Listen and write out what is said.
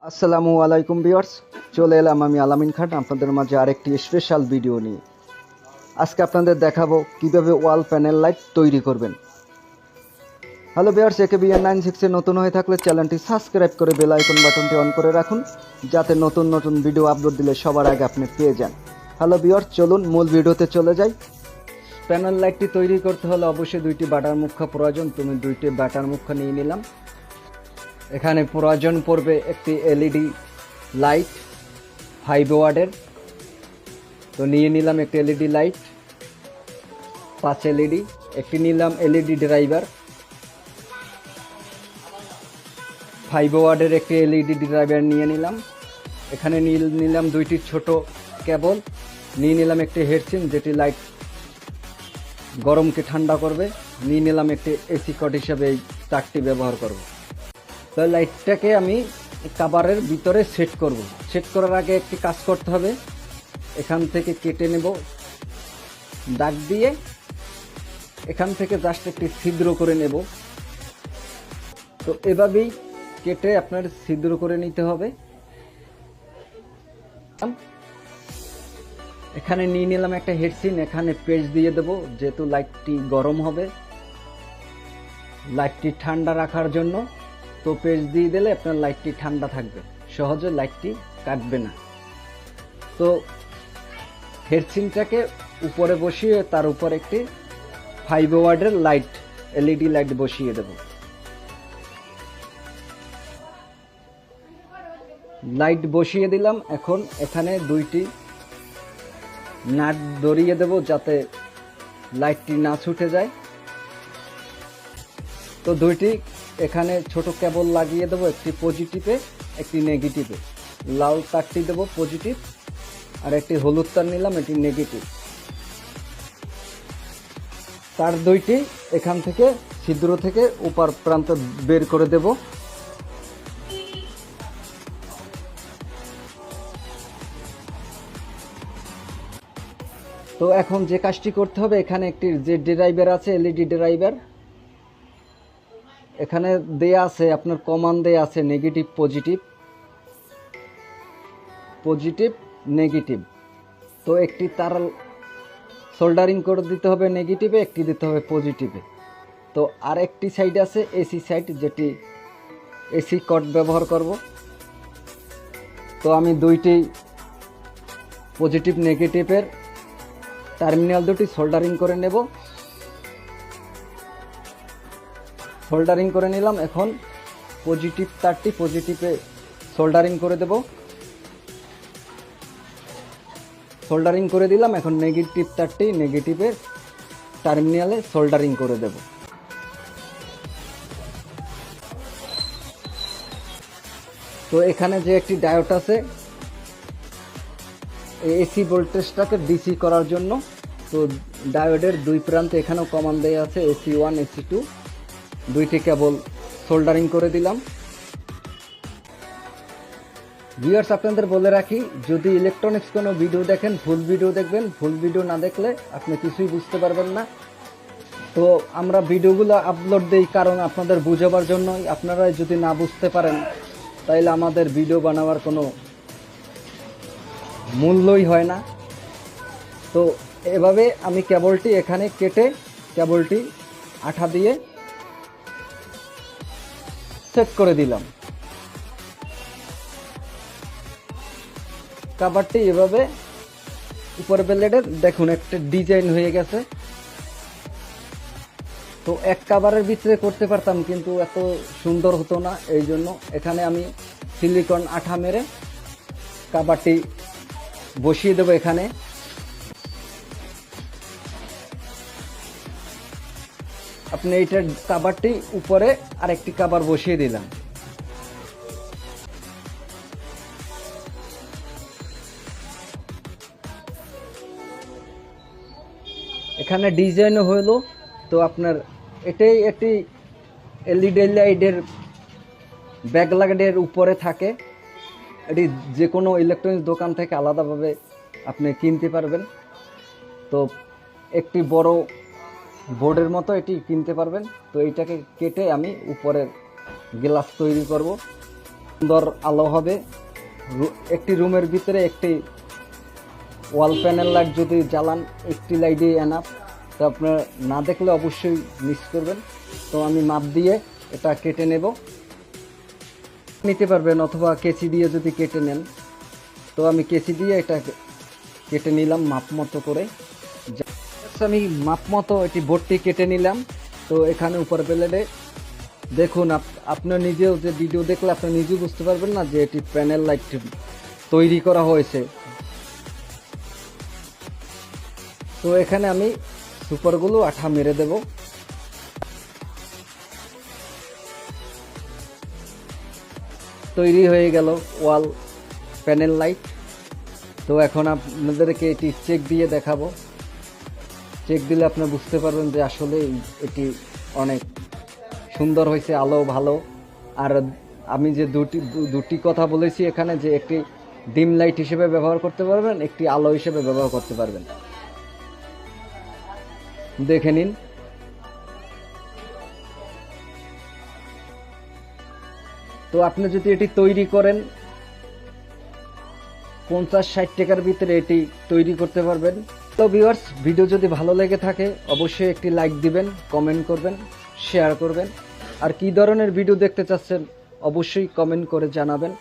আসসালামু আলাইকুম ভিউয়ার্স, চলে এলাম আমি আলামিন খান আপনাদের মাঝে আরেকটি স্পেশাল ভিডিও নিয়ে। আজকে আপনাদের দেখাবো কিভাবে ওয়াল প্যানেল লাইট তৈরি করবেন। হ্যালো ভিউয়ার্স, AKBN96 এ নতুন হয়ে থাকলে চ্যানেলটি সাবস্ক্রাইব করে বেল আইকন বাটনটি অন করে রাখুন, যাতে নতুন নতুন ভিডিও আপলোড দিলে সবার আগে আপনি পেয়ে যান। হ্যালো ভিউয়ার্স, চলুন মূল ভিডিওতে চলে যাই। প্যানেল লাইটটি তৈরি করতে হলে অবশ্যই দুইটি বাটার মুখা প্রয়োজন। তুমি দুইটি বাটার মুখা নিয়ে নিলাম। এখানে প্রয়োজন পড়বে একটি এলইডি লাইট 5 ওয়াটের। তো নিয়ে নিলাম একটি এলইডি লাইট 5 এলইডি। একটি নিলাম এলইডি ড্রাইভার 5 ওয়াটের একটি এলইডি ড্রাইভার নিয়ে নিলাম। এখানে নিলাম দুইটি ছোট কেবল। নিয়ে নিলাম একটি হেডসিন যেটি লাইট গরমকে ঠান্ডা করবে। নিয়ে নিলাম একটি এসি কট হিসাবে এই তারটি ব্যবহার করব। তো লাইটটাকে আমি কাভারের ভিতরে সেট করব। সেট করার আগে একটি কাজ করতে হবে, এখান থেকে কেটে নেব দাগ দিয়ে। এখান থেকে জাস্ট একটি ছিদ্র করে নেব। তো এভাবেই কেটে আপনার ছিদ্র করে নিতে হবে। এখানে নিয়ে নিলাম একটা হেডসিন, এখানে পেস্ট দিয়ে দেব, যেহেতু লাইটটি গরম হবে লাইটটি ঠান্ডা রাখার জন্য। তো পেস্ট দিয়ে দিলে আপনার লাইটটি ঠান্ডা থাকবে, সহজে লাইটটি কাটবে না। তো হেডসিনটাকে উপরে বসিয়ে তার উপর একটি 5 ওয়াটের লাইট এলইডি লাইট বসিয়ে দেব। লাইট বসিয়ে দিলাম। এখন এখানে দুইটি নাট ধরিয়ে দেব যাতে লাইটটি না ছুটে যায়। তো দুইটি এখানে ছোট কেবল লাগিয়ে দেবো, একটি পজিটিভে একটি নেগেটিভে। লাল তারটি দেব পজিটিভ, আর একটি হলুদ তার নিলাম, এটি নেগেটিভ। তার দুইটি এখান থেকে ছিদ্র থেকে উপর প্রান্ত বের করে দেব। তো এখন যে কাজটি করতে হবে, এখানে একটি যে ড্রাইভার আছে এলইডি ড্রাইভার, এখানে দেয়া আছে আপনার কমান্ড দেয়া আছে নেগেটিভ পজিটিভ, পজিটিভ নেগেটিভ। তো একটি তার সোল্ডারিং করে দিতে হবে নেগেটিভে, একটি দিতে হবে পজিটিভে। তো আর একটি সাইড আছে এসি সাইড, যেটি এসি কট ব্যবহার করব। তো আমি দুইটি পজিটিভ নেগেটিভের টার্মিনাল দুটি সোল্ডারিং করে নেব। সোল্ডারিং করে নিলাম। এখন পজিটিভ তারটি পজিটিভে সোল্ডারিং করে দেব। সোল্ডারিং করে দিলাম। এখন নেগেটিভ তারটি নেগেটিভের টার্মিনালে সোল্ডারিং করে দেব। তো এখানে যে একটি ডায়োড আছে এসি ভোল্টেজটাকে ডিসি করার জন্য, তো ডায়োডের দুই প্রান্তে এখানেও কমান্ড দেয়া আছে AC1 AC2। দুইটি কেবল সোল্ডারিং করে দিলাম। ভিউয়ার্স, আপনাদের বলে রাখি, যদি ইলেকট্রনিক্স কোনো ভিডিও দেখেন ফুল ভিডিও দেখবেন, ফুল ভিডিও না দেখলে আপনি কিছুই বুঝতে পারবেন না। তো আমরা ভিডিওগুলো আপলোড দিই কারণ আপনাদের বুঝাবার জন্যই। আপনারা যদি না বুঝতে পারেন তাইলে আমাদের ভিডিও বানাবার কোনো মূল্যই হয় না। তো এভাবে আমি কেবলটি এখানে কেটে কেবলটি আঠা দিয়ে সেট করে দিলাম। কাভারটি এভাবে উপরে প্লেটের দেখুন একটা ডিজাইন হয়ে গেছে। তো এক কাভারের ভিতরে করতে পারতাম কিন্তু এত সুন্দর হতো না, এই জন্য এখানে আমি সিলিকন আঠা মেরে কাভারটি বসিয়ে দেবো। এখানে আপনি এইটার কাভারটি উপরে আরেকটি কাভার বসিয়ে দিলাম। এখানে ডিজাইনও হলো। তো আপনার এটাই একটি এলইডি লাইটের ব্যাকলাইটের উপরে থাকে। এটি যে কোনো ইলেকট্রনিক্স দোকান থেকে আলাদাভাবে আপনি কিনতে পারবেন। তো একটি বড় বোর্ডের মতো এটি কিনতে পারবেন। তো এইটাকে কেটে আমি উপরের গ্লাস তৈরি করব। সুন্দর আলো হবে। একটি রুমের ভিতরে একটি ওয়াল প্যানেল লাইট যদি জ্বালান, একটি লাইটই এনাফ। তো আপনার না দেখলে অবশ্যই মিস করবেন। তো আমি মাপ দিয়ে এটা কেটে নেব, নিতে পারবেন অথবা কেচি দিয়ে যদি কেটে নেন। তো আমি কেচি দিয়ে এটা কেটে নিলাম মাপ মতো করে। আমি মাপ মতো এটি বোর্ডটি কেটে নিলাম। তো এখানে উপর প্লেটে দেখুন, আপনার নিজেও যে ভিডিও দেখলে আপনি নিজেও বুঝতে পারবেন না যে এটি প্যানেল লাইট তৈরি করা হয়েছে। তো এখানে আমি সুপারগুলো আঠা মেরে দেব। তৈরি হয়ে গেল ওয়াল প্যানেল লাইট। তো এখন আপনাদেরকে এটি চেক দিয়ে দেখাবো। চেক দিলে আপনি বুঝতে পারবেন যে আসলে এটি অনেক সুন্দর হয়েছে, আলো ভালো। আর আমি যে দুটি কথা বলেছি এখানে, যে একটি ডিম লাইট হিসেবে ব্যবহার করতে পারবেন, একটি আলো হিসেবে ব্যবহার করতে পারবেন। দেখে নিন। তো আপনি যদি এটি তৈরি করেন 50-60 টাকার ভিতরে এটি তৈরি করতে পারবেন। তো ভিউয়ার্স, ভিডিও যদি ভালো লেগে থাকে অবশ্যই একটি লাইক দিবেন, কমেন্ট করবেন, শেয়ার করবেন। আর কি ধরনের ভিডিও দেখতে চাচ্ছেন অবশ্যই কমেন্ট করে জানাবেন।